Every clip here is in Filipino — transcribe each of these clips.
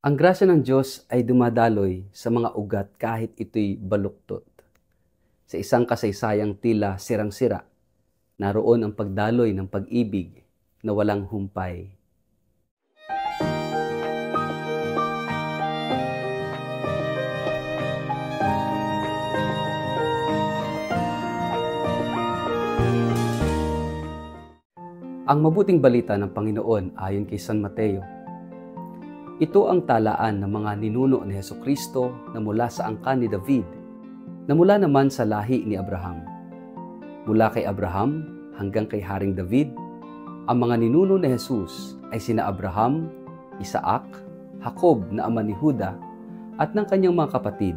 Ang grasya ng Diyos ay dumadaloy sa mga ugat kahit ito'y baluktot. Sa isang kasaysayang tila sirang-sira, naroon ang pagdaloy ng pag-ibig na walang humpay. Ang mabuting balita ng Panginoon ayon kay San Mateo. Ito ang talaan ng mga ninuno ni Hesukristo na mula sa angkan ni David, na mula naman sa lahi ni Abraham. Mula kay Abraham hanggang kay Haring David, ang mga ninuno ni Jesus ay sina Abraham, Isaac, Jacob na ama ni Juda at ng kanyang mga kapatid.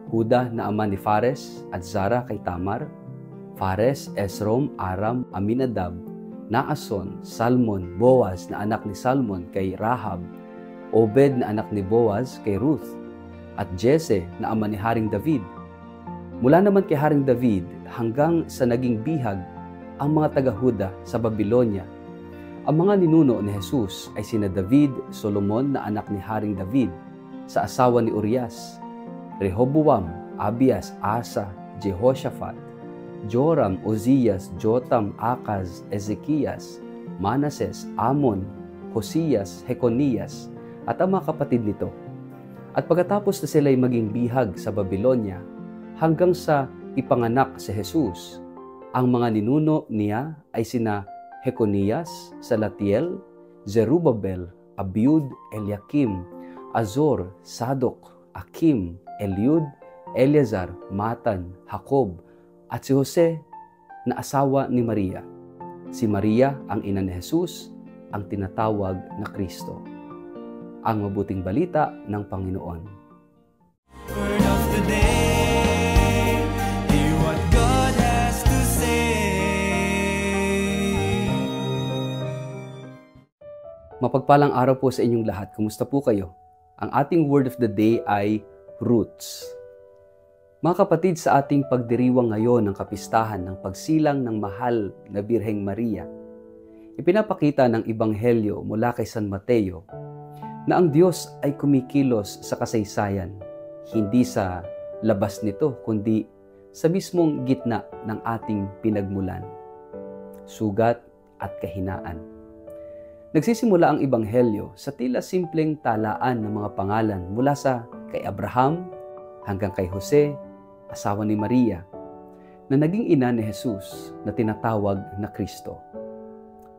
Juda na ama ni Fares at Zara kay Tamar, Fares, Esrom, Aram, Aminadab, Naason, Salmon, Boaz na anak ni Salmon kay Rahab, Obed na anak ni Boaz kay Ruth, at Jesse na ama ni Haring David. Mula naman kay Haring David hanggang sa naging bihag ang mga taga-Huda sa Babylonia. Ang mga ninuno ni Jesus ay sina David, Solomon na anak ni Haring David sa asawa ni Urias, Rehoboam, Abias, Asa, Jehoshaphat, Joram, Ozias, Jotam, Akaz, Ezekias, Manases, Amon, Hosias, Hekonias, at ang mga kapatid nito. At pagkatapos na sila'y maging bihag sa Babylonia, hanggang sa ipanganak si Jesus, ang mga ninuno niya ay sina Hekonias, Salatiel, Zerubabel, Abiud, Eliakim, Azor, Sadok, Akim, Eliud, Eleazar, Matan, Jacob, at si Jose na asawa ni Maria. Si Maria ang ina ni Jesus, ang tinatawag na Kristo. Ang mabuting balita ng Panginoon. Word of the day, hear what God has to say. Mapagpalang araw po sa inyong lahat. Kumusta po kayo? Ang ating word of the day ay roots. Mga kapatid, sa ating pagdiriwang ngayon ng kapistahan ng pagsilang ng mahal na Birheng Maria, ipinapakita ng Ebanghelyo mula kay San Mateo na ang Diyos ay kumikilos sa kasaysayan, hindi sa labas nito, kundi sa mismong gitna ng ating pinagmulan, sugat at kahinaan. Nagsisimula ang Ebanghelyo sa tila simpleng talaan ng mga pangalan mula sa kay Abraham hanggang kay Jose, asawa ni Maria, na naging ina ni Jesus na tinatawag na Kristo.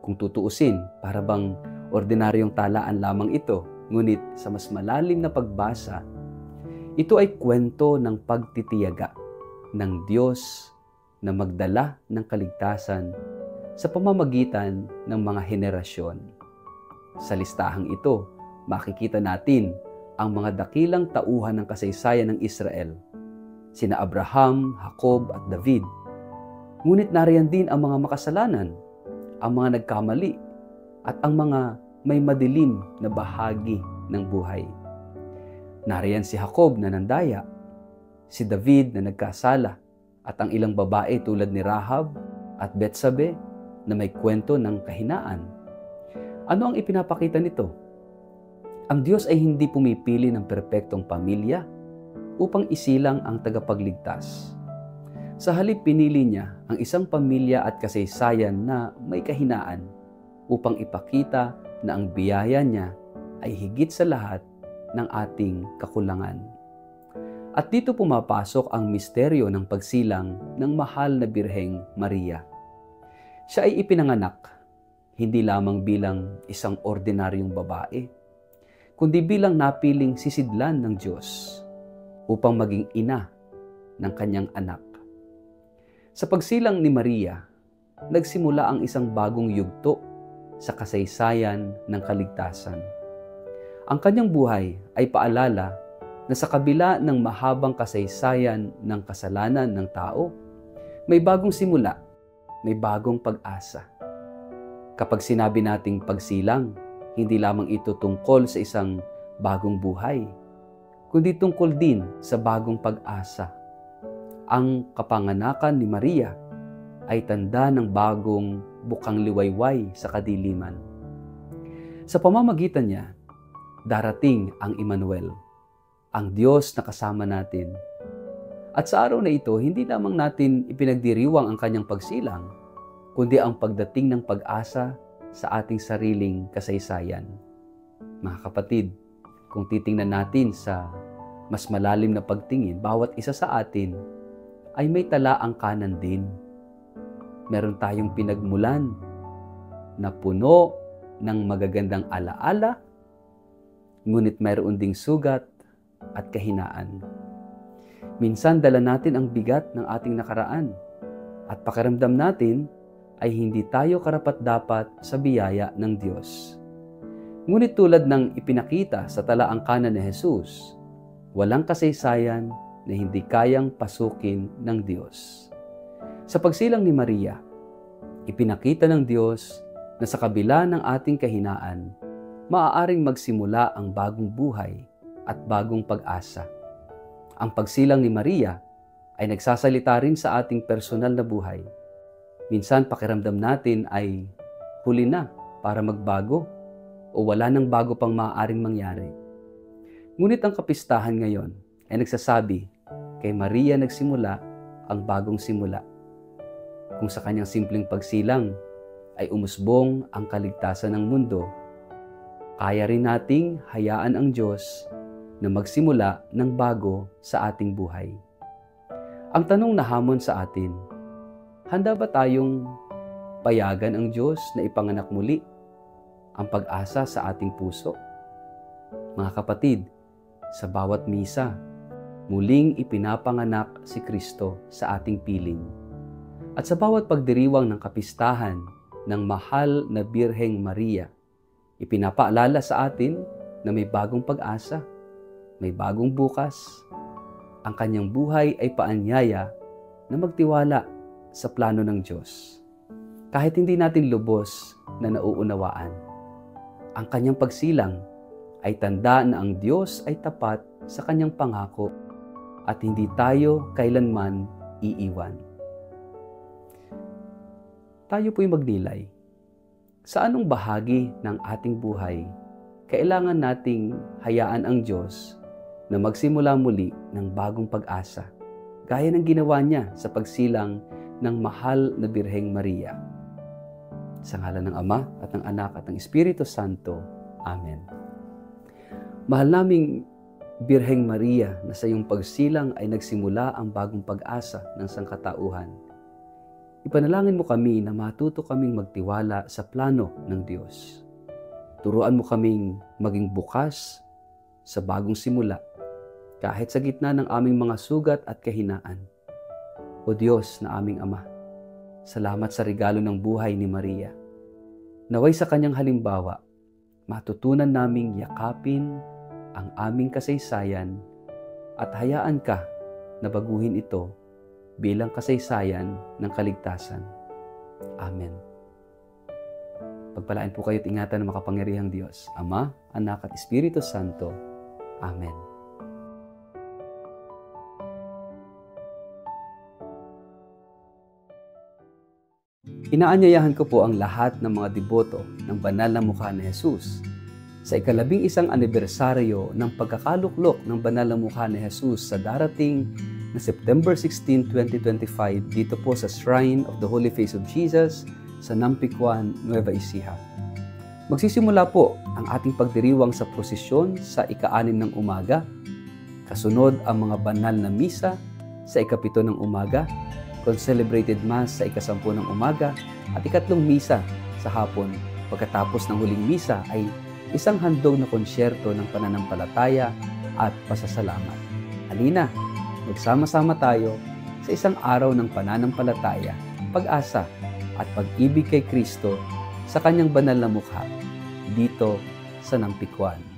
Kung tutuusin, para bang ordinaryong talaan lamang ito, ngunit sa mas malalim na pagbasa, ito ay kwento ng pagtitiyaga ng Diyos na magdala ng kaligtasan sa pamamagitan ng mga henerasyon. Sa listahang ito, makikita natin ang mga dakilang tauhan ng kasaysayan ng Israel, sina Abraham, Jacob at David. Ngunit nariyan din ang mga makasalanan, ang mga nagkamali, at ang mga may madilim na bahagi ng buhay. Nariyan si Jacob na nandaya, si David na nagkasala, at ang ilang babae tulad ni Rahab at Betsabe na may kwento ng kahinaan. Ano ang ipinapakita nito? Ang Diyos ay hindi pumipili ng perpektong pamilya upang isilang ang tagapagligtas. Sa halip, pinili niya ang isang pamilya at kasaysayan na may kahinaan upang ipakita na ang biyaya niya ay higit sa lahat ng ating kakulangan. At dito pumapasok ang misteryo ng pagsilang ng mahal na Birheng Maria. Siya ay ipinanganak hindi lamang bilang isang ordinaryong babae, kundi bilang napiling sisidlan ng Diyos upang maging ina ng kanyang anak. Sa pagsilang ni Maria, nagsimula ang isang bagong yugto sa kasaysayan ng kaligtasan. Ang kanyang buhay ay paalala na sa kabila ng mahabang kasaysayan ng kasalanan ng tao, may bagong simula, may bagong pag-asa. Kapag sinabi nating pagsilang, hindi lamang ito tungkol sa isang bagong buhay, kundi tungkol din sa bagong pag-asa. Ang kapanganakan ni Maria ay tanda ng bagong bukang liwayway sa kadiliman. Sa pamamagitan niya, darating ang Emmanuel, ang Diyos na kasama natin. At sa araw na ito, hindi lamang natin ipinagdiriwang ang kanyang pagsilang, kundi ang pagdating ng pag-asa sa ating sariling kasaysayan. Mga kapatid, kung titingnan natin sa mas malalim na pagtingin, bawat isa sa atin ay may talaang kanan din. Meron tayong pinagmulan na puno ng magagandang alaala, ngunit mayroon ding sugat at kahinaan. Minsan dala natin ang bigat ng ating nakaraan at pakiramdam natin ay hindi tayo karapat-dapat sa biyaya ng Diyos. Ngunit tulad ng ipinakita sa talaang kanan ni Jesus, walang kasaysayan na hindi kayang pasukin ng Diyos. Sa pagsilang ni Maria, ipinakita ng Diyos na sa kabila ng ating kahinaan, maaaring magsimula ang bagong buhay at bagong pag-asa. Ang pagsilang ni Maria ay nagsasalita rin sa ating personal na buhay. Minsan pakiramdam natin ay huli na para magbago o wala nang bago pang maaaring mangyari. Ngunit ang kapistahan ngayon ay nagsasabi, kay Maria nagsimula ang bagong simula. Kung sa kanyang simpleng pagsilang ay umusbong ang kaligtasan ng mundo, kaya rin nating hayaan ang Diyos na magsimula ng bago sa ating buhay. Ang tanong na hamon sa atin, handa ba tayong payagan ang Diyos na ipanganak muli ang pag-asa sa ating puso? Mga kapatid, sa bawat misa, muling ipinapanganak si Kristo sa ating piling. At sa bawat pagdiriwang ng kapistahan ng mahal na Birheng Maria, ipinapaalala sa atin na may bagong pag-asa, may bagong bukas. Ang kanyang buhay ay paanyaya na magtiwala sa plano ng Diyos. Kahit hindi natin lubos na nauunawaan, ang kanyang pagsilang ay tanda na ang Diyos ay tapat sa kanyang pangako at hindi tayo kailanman iiwan. Tayo po'y magnilay. Sa anong bahagi ng ating buhay kailangan nating hayaan ang Diyos na magsimula muli ng bagong pag-asa, gaya ng ginawa niya sa pagsilang ng mahal na Birheng Maria. Sa ngalan ng Ama at ng Anak at ng Espiritu Santo. Amen. Mahal naming Birheng Maria, na sa iyong pagsilang ay nagsimula ang bagong pag-asa ng sangkatauhan. Ipanalangin mo kami na matuto kaming magtiwala sa plano ng Diyos. Turuan mo kaming maging bukas sa bagong simula, kahit sa gitna ng aming mga sugat at kahinaan. O Diyos na aming Ama, salamat sa regalo ng buhay ni Maria. Naway sa kanyang halimbawa, matutunan naming yakapin ang aming kasaysayan at hayaan ka na baguhin ito bilang kasaysayan ng kaligtasan. Amen. Pagpalain po kayo at ingatan ng makapangyarihang Diyos, Ama, Anak at Espiritu Santo. Amen. Inaanyayahan ko po ang lahat ng mga deboto ng banal na mukha ni Jesus sa ika-11 anibersaryo ng pagkakaluklok ng banal na mukha ni Jesus sa darating na September 16, 2025 dito po sa Shrine of the Holy Face of Jesus sa Nampicuan, Nueva Ecija. Magsisimula po ang ating pagdiriwang sa prosesyon sa ika-6 ng umaga. Kasunod ang mga banal na misa sa ika-7 ng umaga, concelebrated mass sa ika-10 ng umaga, at ikatlong misa sa hapon. Pagkatapos ng huling misa ay isang handog na konsyerto ng pananampalataya at pasasalamat. Halina, magsama-sama tayo sa isang araw ng pananampalataya, pag-asa at pag-ibig kay Kristo sa kanyang banal na mukha dito sa Nampicuan.